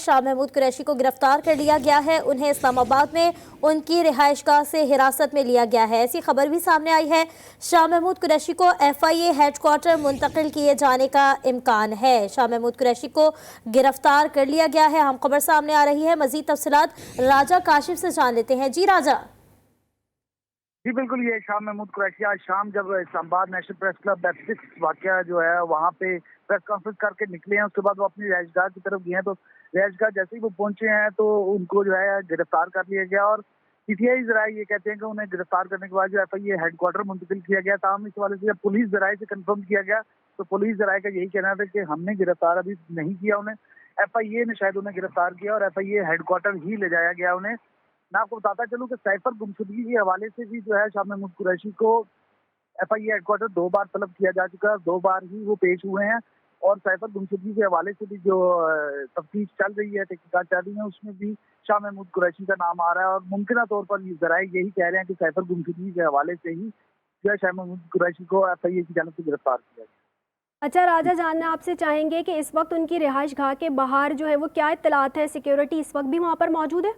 शाह महमूद कुरैशी को गिरफ्तार कर लिया गया है। उन्हें इस्लामाबाद में उनकी रिहाइशगाह से हिरासत में लिया गया है। ऐसी खबर भी सामने आई है। शाह महमूद कुरैशी को FIA हेडक्वार्टर मुंतकिल किए जाने का इम्कान है। शाह महमूद कुरैशी को गिरफ्तार कर लिया गया है। हम खबर सामने आ रही है। मजीद तफसीलात राजा काशिफ से जान लेते हैं। जी राजा। जी बिल्कुल, ये शाह महमूद कुरैशी आज शाम जब Islamabad national press club F6 वाक़या जो है वहाँ पे प्रेस कॉन्फ्रेंस करके निकले हैं, उसके बाद वो अपनी रिहाइशगाह की तरफ गए हैं। तो रिहाइशगाह जैसे ही वो पहुंचे हैं तो उनको जो है गिरफ्तार कर लिया गया और PTI ज़राए ये कहते हैं कि उन्हें गिरफ्तार करने के बाद जो FIA हेडक्वार्टर मुंतकिल किया गया। ताहम इस हवाले से जब पुलिस ज़राए से कंफर्म किया गया तो पुलिस ज़राए का यही कहना था कि हमने गिरफ्तार अभी नहीं किया उन्हें, FIA ने शायद उन्हें गिरफ्तार किया और FIA हेडक्वार्टर ही ले जाया गया उन्हें। मैं आपको बताता चलूं कि साइफर गुमशुदगी के हवाले से भी जो है शाह महमूद कुरैशी को FIA हेडक्वार्टर 2 बार तलब किया जा चुका है, 2 बार ही वो पेश हुए हैं और साइफर गुमशुदगी के हवाले से भी जो तफ्तीश चल रही है, तहकीकात चल रही है, उसमें भी शाह महमूद कुरैशी का नाम आ रहा है और मुमकिन तौर पर ज़राए यही कह रहे हैं कि साइफर गुमशुदगी के हवाले से ही जो है शाह महमूद कुरैशी को FIA की जानिब से गिरफ्तार किया गया। अच्छा राजा, जानना आपसे चाहेंगे कि इस वक्त उनकी रिहाइशगाह के बाहर जो है वो क्या इत्तलात है, सिक्योरिटी इस वक्त भी वहाँ पर मौजूद है?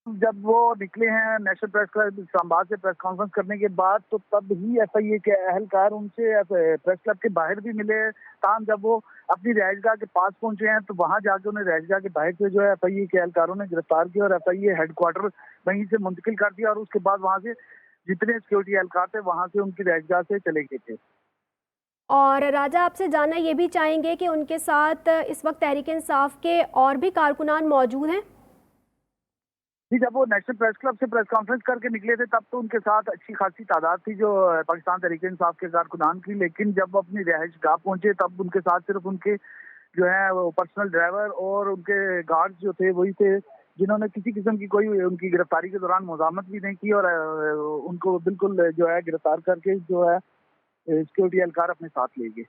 जब वो निकले हैं नेशनल प्रेस क्लब इस्लामाबाद से प्रेस कॉन्फ्रेंस करने के बाद तो तब ही FIA के अहलकार उनसे प्रेस क्लब के बाहर भी मिले। ताहम जब वो अपनी रिहाइशगाह के पास पहुंचे हैं तो वहां जाके उन्हें रिहाइशगाह के बाहर से जो है FIA के अहलकारों ने गिरफ्तार किया और FIA हेडक्वार्टर वहीं से मुंतकिल कर दिया और उसके बाद वहां से जितने सिक्योरिटी एहलकार थे वहां से उनकी रिहाइशगाह से चले गए थे। और राजा, आपसे जानना ये भी चाहेंगे कि उनके साथ इस वक्त तहरीक इंसाफ के और भी कारकुनान मौजूद हैं? जी, जब वो नेशनल प्रेस क्लब से प्रेस कॉन्फ्रेंस करके निकले थे तब तो उनके साथ अच्छी खासी तादाद थी जो पाकिस्तान तहरीक इंसाफ के कारकुनान की, लेकिन जब वो अपनी रिहाइशगाह पहुंचे तब उनके साथ सिर्फ उनके जो है वो पर्सनल ड्राइवर और उनके गार्ड्स जो थे वही थे, जिन्होंने किसी किस्म की कोई उनकी गिरफ्तारी के दौरान मुज़ाहमत भी नहीं की और उनको बिल्कुल जो है गिरफ्तार करके जो है सिक्योरिटी एहलकार अपने साथ ले गए।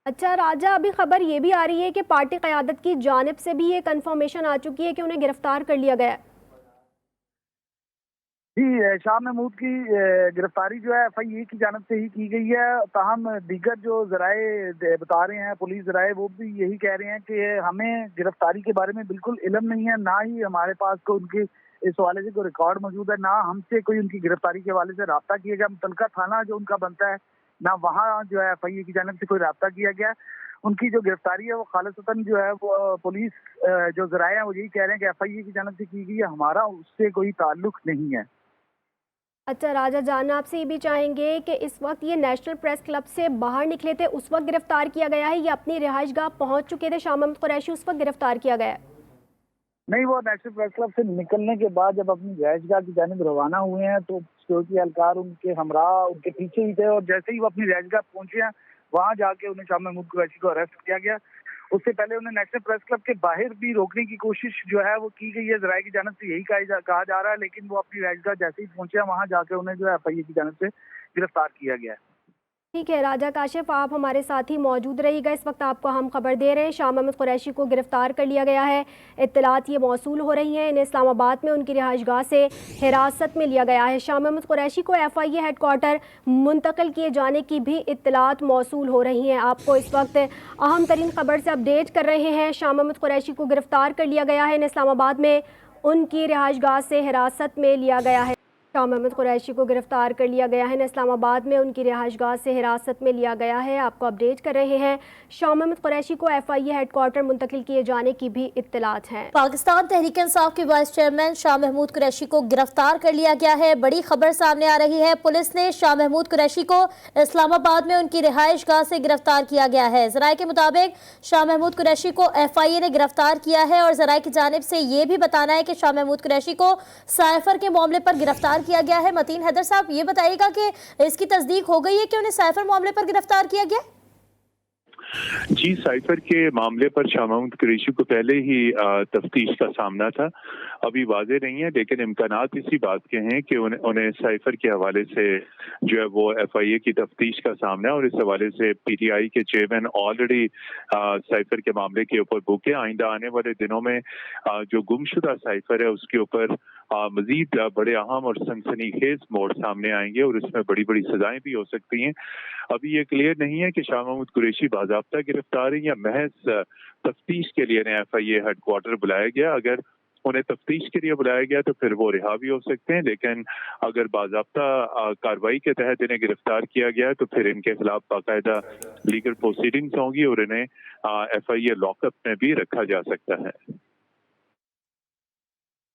अच्छा राजा, अभी खबर ये भी आ रही है कि पार्टी क़यादत की जानिब से भी ये कंफर्मेशन आ चुकी है कि उन्हें गिरफ्तार कर लिया गया है। जी, शाह महमूद की गिरफ्तारी जो है FIA की जानिब से ही की गई है। ताहम दीगर जो ज़राए बता रहे हैं, पुलिस ज़राए, वो भी यही कह रहे हैं कि हमें गिरफ्तारी के बारे में बिल्कुल इल्म नहीं है, ना ही हमारे पास कोई उनके इस हवाले से कोई रिकॉर्ड मौजूद है, ना हमसे कोई उनकी गिरफ्तारी के हवाले से रब्ता किया गया। मुतलका थाना जो उनका बनता है ना वहाँ जो है FIA की जानिब से कोई रब्ता किया गया। उनकी जो गिरफ्तारी है वो खालिसतन जो है वो पुलिस जो ज़राए हैं वो यही कह रहे हैं कि FIA की जानिब से की गई है, हमारा उससे कोई ताल्लुक नहीं है। अच्छा राजा, जानना आपसे ये भी चाहेंगे कि इस वक्त ये नेशनल प्रेस क्लब से बाहर निकले थे उस वक्त गिरफ्तार किया गया है या अपनी रिहाइशगाह पहुंच चुके थे शाह महमूद कुरैशी उस वक्त गिरफ्तार किया गया है? नहीं, वो नेशनल प्रेस क्लब से निकलने के बाद जब अपनी रिहाइशगाह की जानिब रवाना हुए हैं तो सिक्योरिटी एहलकार उनके हमराह उनके पीछे ही थे और जैसे ही वो अपनी रिहाइशगाह पहुंचे हैं वहां जाके उन्हें शाह महमूद कुरैशी को अरेस्ट किया गया। उससे पहले उन्हें नेशनल प्रेस क्लब के बाहर भी रोकने की कोशिश जो है वो की गई है, ज़राए की जानिब से यही कहा जा रहा है, लेकिन वो अपनी रिहाइशगाह जैसे ही पहुंचे हैं वहां जाके उन्हें जो है FIA की जानिब से गिरफ्तार किया गया है। ठीक है राजा काशिफ, आप हमारे साथ ही मौजूद रहिएगा। इस वक्त आपको हम खबर दे रहे हैं शाह महमूद कुरैशी को गिरफ्तार कर लिया गया है। इत्तलात ये मौसूल हो रही हैं, इन्हें इस्लामाबाद में उनकी रिहाइशगाह से हिरासत में लिया गया है। शाह महमूद कुरैशी को FIA हेडक्वार्टर मुंतकिल किए जाने की भी इत्तलात मौसूल हो रही हैं। आपको इस वक्त अहम तरीन खबर से अपडेट कर रहे हैं। शाह महमूद कुरैशी को गिरफ्तार कर लिया गया है, इन्हें इस्लामाबाद में उनकी रिहाइशगाह से हिरासत में लिया गया है। शाह महमूद कुरैशी को गिरफ्तार कर लिया गया है, इस्लामाबाद में उनकी रिहाइशगाह से हिरासत में लिया गया है। आपको अपडेट कर रहे हैं। शाह महमूद कुरैशी को FIA हेडक्वार्टर मुंतकिल किए जाने की भी इत्तलात हैं। पाकिस्तान तहरीक इंसाफ के वाइस चेयरमैन शाह महमूद कुरैशी को गिरफ्तार कर लिया गया है। बड़ी खबर सामने आ रही है। पुलिस ने शाह महमूद कुरैशी को इस्लामाबाद में उनकी रिहाइशगाह से गिरफ्तार किया गया है। ज़राए के मुताबिक शाह महमूद कुरैशी को FIA ने गिरफ्तार किया है और ज़राए की जानिब से ये भी बताना है कि शाह महमूद कुरैशी को साइफर के मामले पर गिरफ्तार किया गया है। मतीन हैदर साहब, ये बताइएगा कि इसकी तस्दीक हो गई है कि उन्हें साइफर मामले पर गिरफ्तार किया गया? जी, साइफर के मामले पर शाह महमूद कुरैशी को पहले ही तफ्तीश का सामना था। अभी वाज़ेह नहीं है, लेकिन इम्कानात इसी बात के हैं कि उन्हें साइफर के हवाले से जो है वो FIA की तफ्तीश का सामना है और इस हवाले से PTI के चेयरमैन ऑलरेडी साइफर के मामले के ऊपर बुक है। आइंदा आने वाले दिनों में जो गुमशुदा साइफर है उसके ऊपर मजीद बड़े अहम और सनसनीखेज मोड़ सामने आएंगे और इसमें बड़ी बड़ी सजाएं भी हो सकती हैं। अभी ये क्लियर नहीं है कि शाह महमूद कुरैशी बाज़ाब्ता गिरफ्तार है या महज तफ्तीश के लिए FIA हेडक्वार्टर बुलाया गया। अगर उन्हें तफ्तीश के लिए बुलाया गया तो फिर वो रिहा भी हो सकते हैं, लेकिन अगर बाज़ाब्ता कार्रवाई के तहत इन्हें गिरफ्तार किया गया तो फिर इनके खिलाफ बाकायदा लीगल प्रोसीडिंग्स होंगी और इन्हें FIA लॉकअप में भी रखा जा सकता है।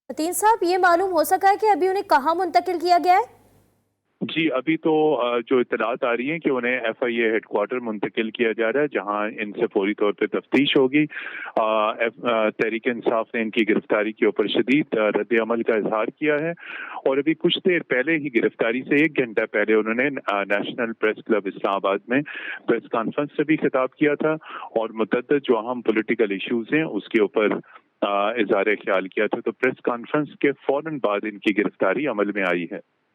मतीन साहब, ये मालूम हो सका है कि अभी उन्हें कहाँ मुंतकिल किया गया है? जी, अभी तो जो इत्तलात आ रही हैं कि उन्हें FIA हेडक्वार्टर मुंतकिल किया जा रहा है, जहां इनसे फौरी तौर पे तफ्तीश होगी। तहरीक इंसाफ ने इनकी गिरफ्तारी के ऊपर शदीद रद्द अमल का इजहार किया है और अभी कुछ देर पहले ही, गिरफ्तारी से 1 घंटा पहले, उन्होंने नेशनल प्रेस क्लब इस्लामाबाद में प्रेस कॉन्फ्रेंस से भी खिताब किया था और मुतअद्दिद जो अहम पॉलिटिकल इशूज हैं उसके ऊपर इजहार ख्याल किया था। तो प्रेस कॉन्फ्रेंस के फौरन बाद इनकी गिरफ्तारी अमल में आई है।